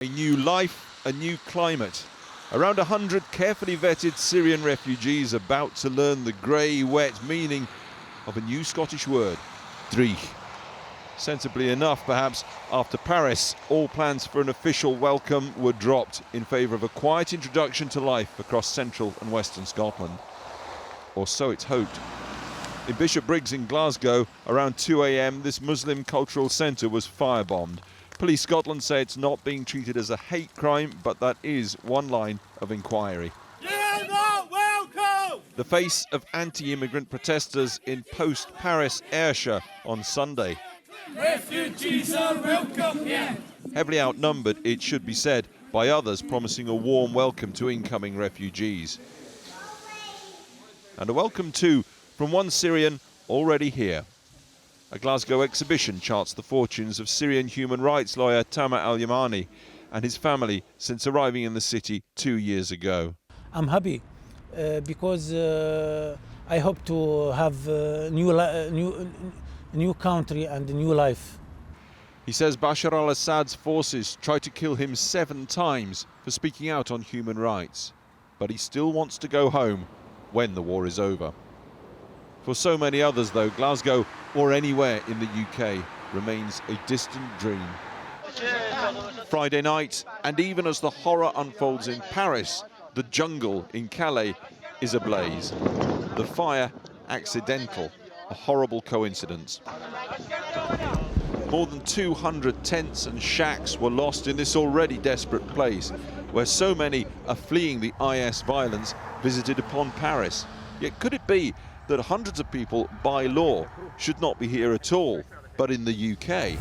A new life, a new climate. Around 100 carefully vetted Syrian refugees about to learn the grey, wet meaning of a new Scottish word, drich. Sensibly enough, perhaps, after Paris, all plans for an official welcome were dropped in favour of a quiet introduction to life across central and western Scotland. Or so it's hoped. In Bishopbriggs in Glasgow, around 2 a.m, this Muslim cultural centre was firebombed. Police Scotland say it's not being treated as a hate crime, but that is one line of inquiry. You're not welcome! The face of anti-immigrant protesters in post-Paris Ayrshire on Sunday. Refugees are welcome here. Heavily outnumbered, it should be said, by others promising a warm welcome to incoming refugees. And a welcome too from one Syrian already here. A Glasgow exhibition charts the fortunes of Syrian human rights lawyer Tamer al-Yamani and his family since arriving in the city 2 years ago. I'm happy because I hope to have a new country and a new life. He says Bashar al-Assad's forces tried to kill him 7 times for speaking out on human rights. But he still wants to go home when the war is over. For so many others, though, Glasgow or anywhere in the UK remains a distant dream. Friday night, and even as the horror unfolds in Paris, the jungle in Calais is ablaze. The fire accidental, a horrible coincidence. More than 200 tents and shacks were lost in this already desperate place, where so many are fleeing the IS violence visited upon Paris. Yet could it be that hundreds of people, by law, should not be here at all, but in the UK?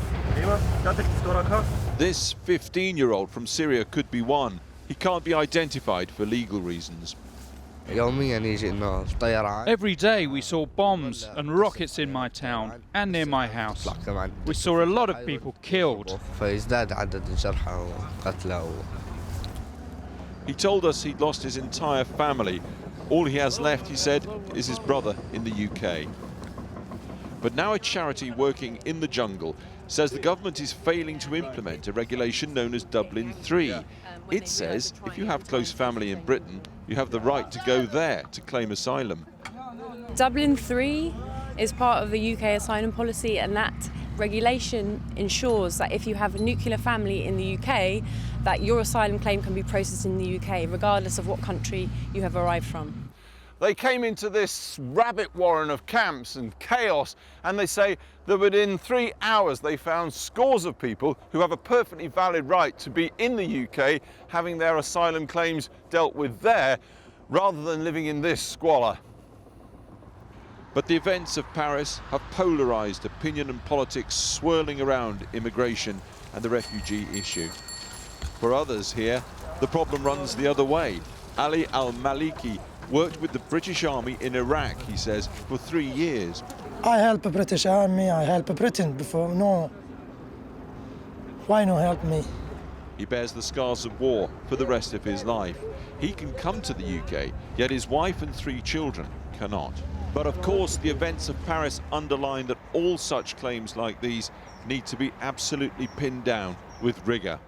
This 15-year-old from Syria could be one. He can't be identified for legal reasons. Every day we saw bombs and rockets in my town and near my house. We saw a lot of people killed. He told us he'd lost his entire family. All he has left, he said, is his brother in the UK. But now a charity working in the jungle says the government is failing to implement a regulation known as Dublin 3. It says if you have close family in Britain, you have the right to go there to claim asylum. Dublin 3 is part of the UK asylum policy, and that regulation ensures that if you have a nuclear family in the UK, that your asylum claim can be processed in the UK, regardless of what country you have arrived from. They came into this rabbit warren of camps and chaos, and they say that within 3 hours they found scores of people who have a perfectly valid right to be in the UK, having their asylum claims dealt with there, rather than living in this squalor. But the events of Paris have polarised opinion and politics swirling around immigration and the refugee issue. For others here, the problem runs the other way. Ali al-Maliki worked with the British Army in Iraq, he says, for 3 years. I help the British Army, I help Britain before, no. Why not help me? He bears the scars of war for the rest of his life. He can come to the UK, yet his wife and 3 children cannot. But of course, the events of Paris underline that all such claims like these need to be absolutely pinned down with rigour.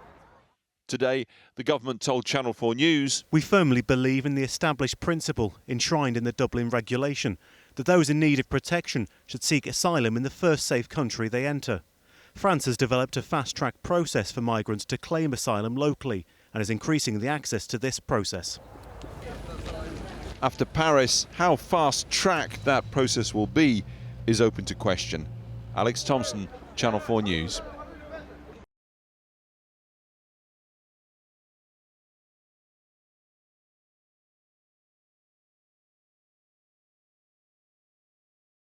Today, the government told Channel 4 News, "We firmly believe in the established principle enshrined in the Dublin regulation that those in need of protection should seek asylum in the first safe country they enter. France has developed a fast-track process for migrants to claim asylum locally and is increasing the access to this process." After Paris, how fast-tracked that process will be is open to question. Alex Thompson, Channel 4 News.